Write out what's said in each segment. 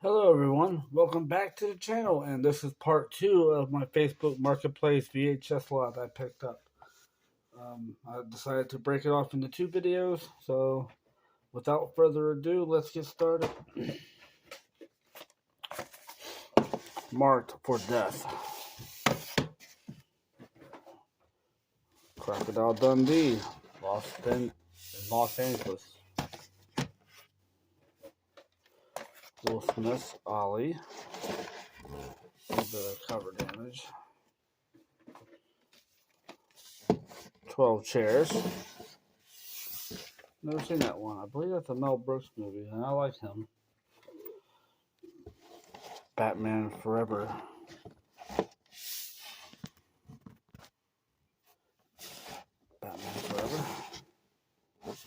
Hello everyone, welcome back to the channel, and this is part 2 of my Facebook Marketplace VHS lot I picked up. I decided to break it off into 2 videos, so without further ado, let's get started. Marked for Death. Crocodile Dundee, lost in Los Angeles. Will Smith's Ollie. A little bit of cover damage. 12 Chairs. Never seen that one. I believe that's a Mel Brooks movie, and I like him. Batman Forever. Batman Forever. Let's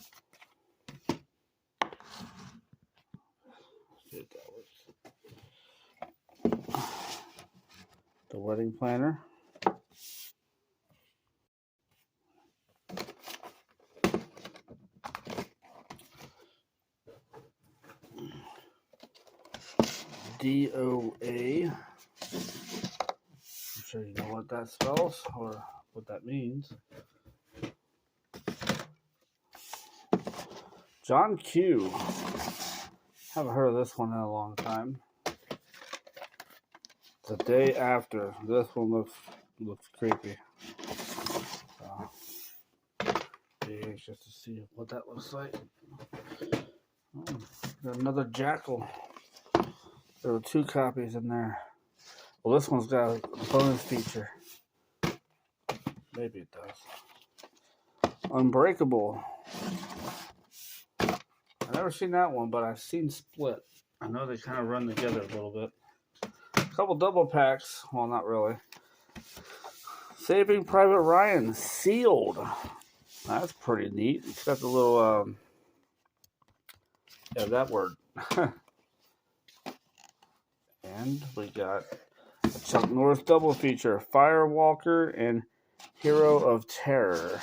see if that works. The Wedding Planner. DOA. I'm sure you know what that spells or what that means. John Q. Haven't heard of this one in a long time. The Day After. This one looks creepy. So, just to see what that looks like. Oh, got another Jackal. There were 2 copies in there. Well, this one's got a bonus feature. Maybe it does. Unbreakable. I've never seen that one, but I've seen Split. I know they kind of run together a little bit. A couple double packs. Well, not really. Saving Private Ryan. Sealed. That's pretty neat. It's got the little, yeah, that word. And we got a Chuck Norris double feature. Firewalker and Hero of Terror.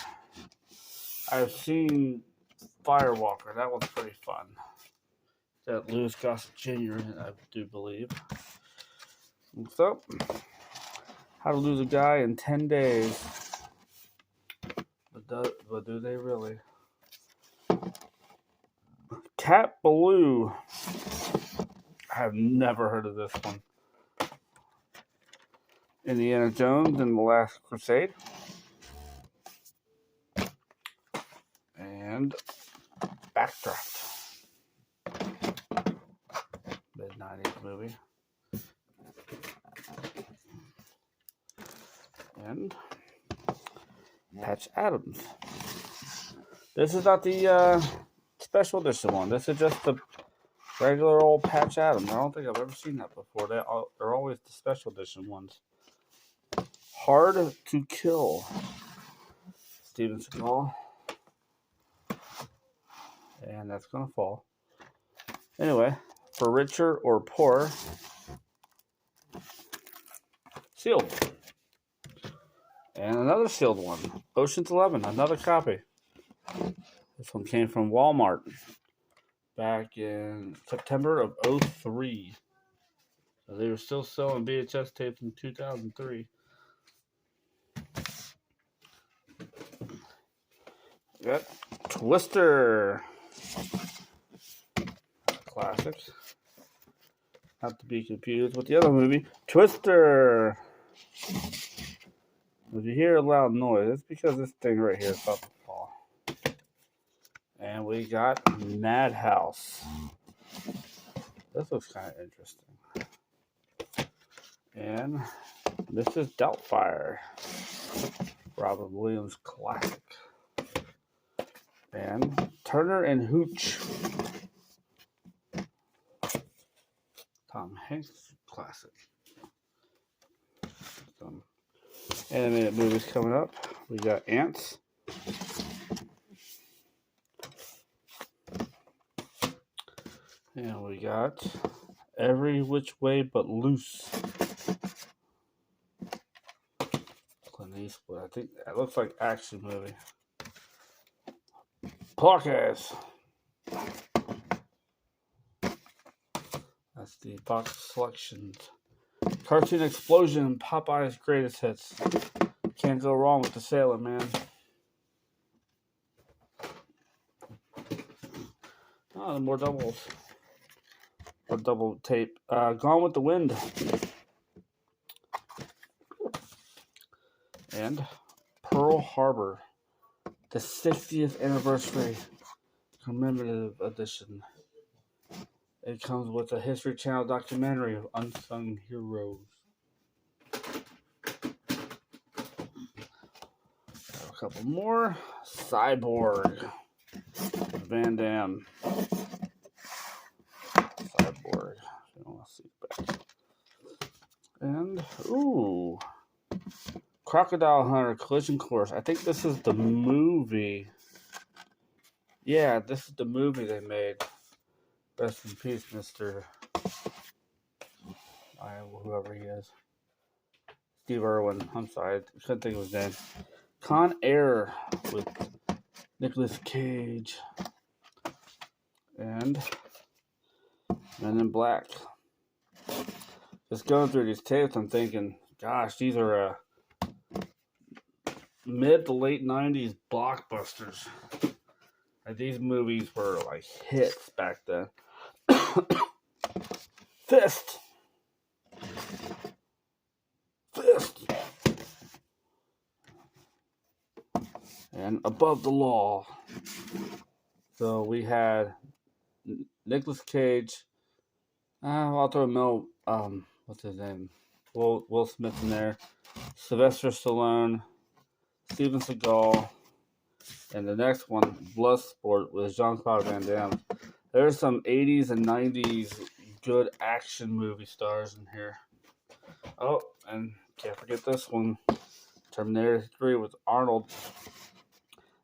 I've seen Firewalker. That one's pretty fun. That Louis Gossett Jr. I do believe. What's up? How to Lose a Guy in 10 Days. But do they really? Cat Baloo. I have never heard of this one. Indiana Jones and the Last Crusade. And Backdraft. Mid-90s movie. And Patch Adams. This is not the special edition one. This is just the regular old Patch Adams. I don't think I've ever seen that before. They're always the special edition ones. Hard to Kill. Steven Seagal. And that's going to fall. Anyway, For Richer or Poorer. Sealed. And another sealed one. Ocean's 11. Another copy. This one came from Walmart. Back in September of 2003. So they were still selling VHS tapes in 2003. Got Twister. Classic. Not to be confused with the other movie. Twister. If you hear a loud noise, it's because this thing right here is about to fall. And we got Madhouse. This looks kind of interesting. And this is Doubtfire. Robert Williams classic. And Turner and Hooch. Tom Hanks classic. Some animated movies coming up. We got Ants. And we got Every Which Way But Loose. Clint Eastwood. I think that looks like action movie. Podcast. That's the box selections. Cartoon Explosion, Popeye's Greatest Hits. Can't go wrong with the Sailor Man. Oh, more doubles. Or double tape. Gone with the Wind. And Pearl Harbor, the 60th anniversary commemorative edition. It comes with a History Channel documentary of unsung heroes. A couple more. Cyborg. Van Damme. Cyborg. I want to see it back. And, ooh. Crocodile Hunter Collision Course. I think this is the movie. Yeah, this is the movie they made. Rest in peace, Mr. Whoever he is. Steve Irwin. I'm sorry. I couldn't think of his name. Con Air with Nicolas Cage. And Men in Black. Just going through these tapes, I'm thinking, gosh, these are mid to late 90s blockbusters. And these movies were like hits back then. Fist. And Above the Law. So we had Nicolas Cage. I'll throw Mel. What's his name? Will Smith in there. Sylvester Stallone. Steven Seagal. And the next one, Bloodsport, with Jean-Claude Van Damme. There's some 80s and 90s good action movie stars in here. Oh, and can't forget this one. Terminator 3 with Arnold.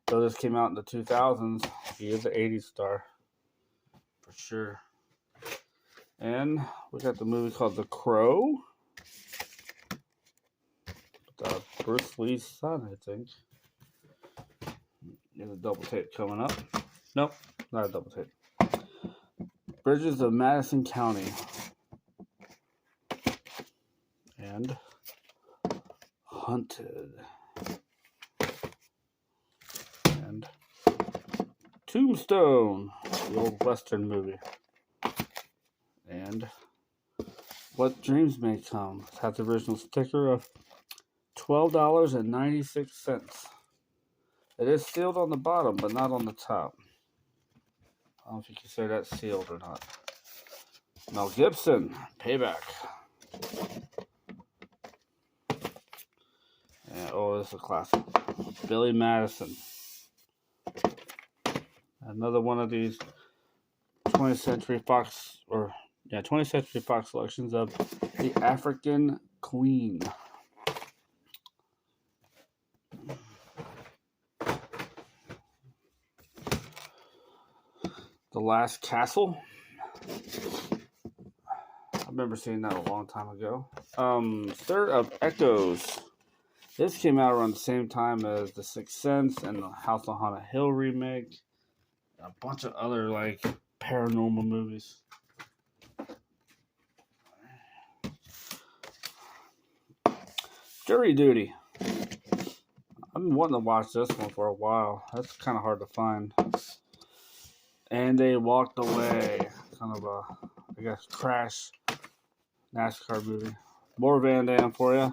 Though this came out in the 2000s, he is an 80s star. For sure. And we got the movie called The Crow. Bruce Lee's son, I think. There's a double tape coming up. Nope, not a double tape. Bridges of Madison County. And Hunted. And Tombstone, the old Western movie. And What Dreams May Come. It has the original sticker of $12.96. It is sealed on the bottom, but not on the top. I don't know if you consider that sealed or not. Mel Gibson, Payback. And, oh, this is a classic. Billy Madison. Another one of these 20th Century Fox, 20th Century Fox selections of The African Queen. The Last Castle. I remember seeing that a long time ago. Third of Echoes. This came out around the same time as The Sixth Sense and the House on Haunted Hill remake. And a bunch of other like paranormal movies. Jury Duty. I've been wanting to watch this one for a while. That's kind of hard to find. And They Walked Away. Kind of a, I guess, crash NASCAR movie. More Van Damme for you.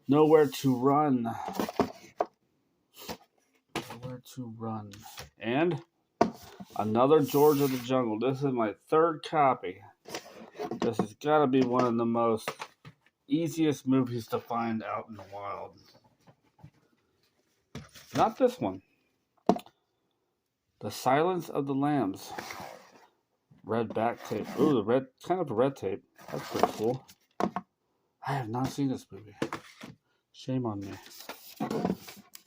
Nowhere to Run. Nowhere to Run. And another George of the Jungle. This is my third copy. This has got to be one of the most easiest movies to find out in the wild. Not this one. The Silence of the Lambs. Red back tape. Ooh, the red, kind of a red tape. That's pretty cool. I have not seen this movie. Shame on me.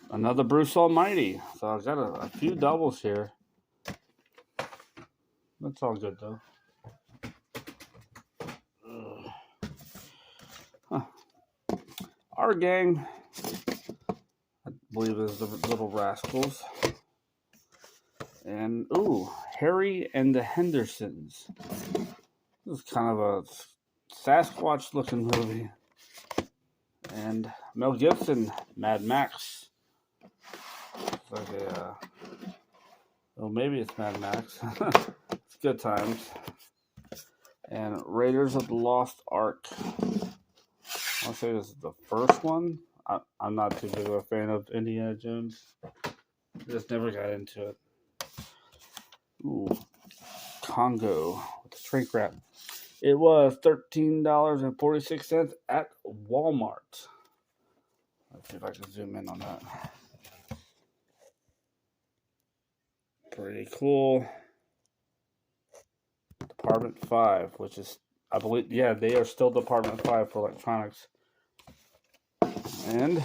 Another Bruce Almighty. So I've got a few doubles here. That's all good though. Huh. Our Gang. I believe is the Little Rascals. And, ooh, Harry and the Hendersons. This This is kind of a Sasquatch looking movie. And Mel Gibson, Mad Max. It's like a, well, maybe it's Mad Max. It's good times. And Raiders of the Lost Ark. I'll say this is the first one. I'm not too big of a fan of Indiana Jones. Just never got into it. Ooh, Congo with the shrink wrap. It was $13.46 at Walmart. Let's see if I can zoom in on that. Pretty cool. Department 5, which is, I believe, yeah, they are still Department 5 for electronics. And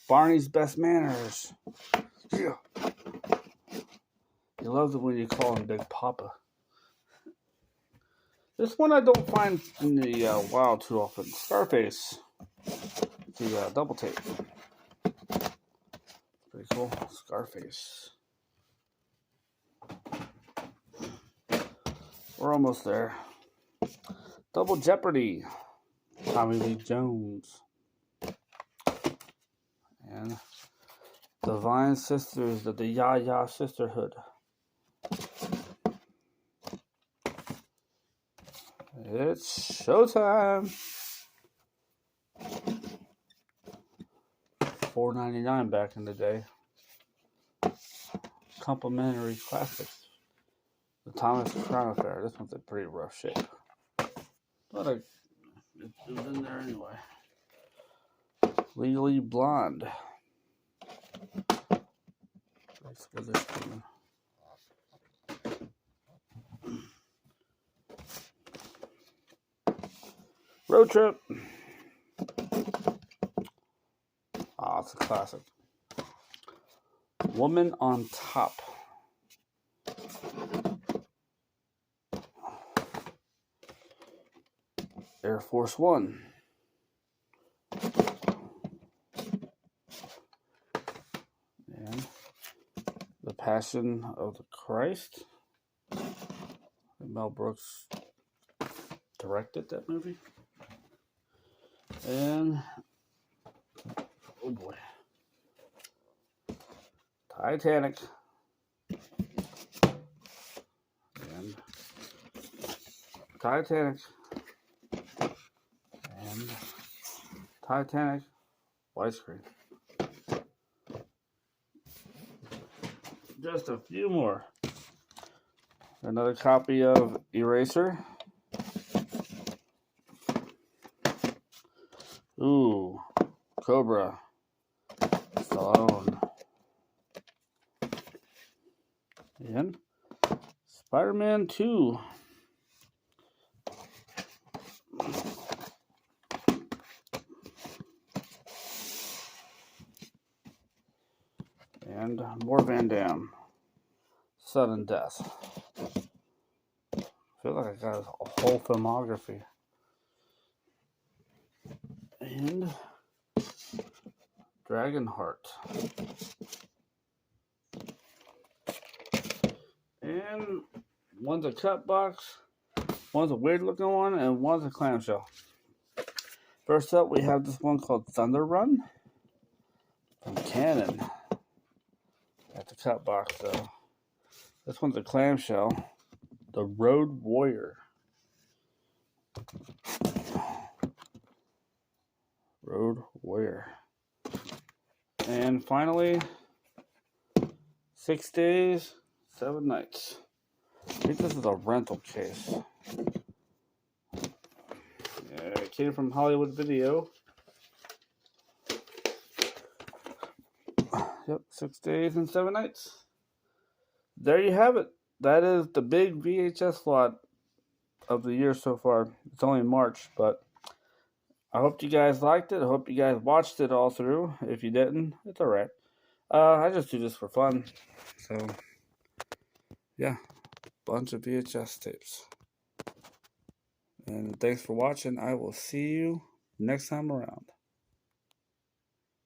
Barney's Best Manners. Yeah. He loves it when you call him Big Papa. This one I don't find in the wild too often. Scarface. The double tape. Pretty cool. Scarface. We're almost there. Double Jeopardy. Tommy Lee Jones. And Divine Sisters of the Ya-Ya Sisterhood. It's showtime. $4.99 back in the day. Complimentary classics. The Thomas Crown Affair. This one's in pretty rough shape. But it was in there anyway. Legally Blonde. Let's go this one. Road Trip. Ah, it's a classic. Woman on Top. Air Force One. And The Passion of the Christ. Mel Brooks directed that movie. And, oh boy, Titanic. And Titanic. And Titanic widescreen. Just a few more. Another copy of Eraser. Ooh, Cobra. Stallone. And Spider-Man 2. And more Van Damme. Sudden Death. I feel like I got a whole filmography. And Dragonheart. And one's a cut box, one's a weird looking one, and one's a clamshell. First up, we have this one called Thunder Run from Canon. That's a cut box though. This one's a clamshell. The Road Warrior. Road Warrior. And finally, 6 Days, 7 Nights. I think this is a rental case. Yeah, it came from Hollywood Video. Yep, 6 Days and 7 Nights. There you have it. That is the big VHS lot of the year so far. It's only March, but I hope you guys liked it. I hope you guys watched it all through. If you didn't, it's alright. I just do this for fun. So, yeah. Bunch of VHS tapes. And thanks for watching. I will see you next time around.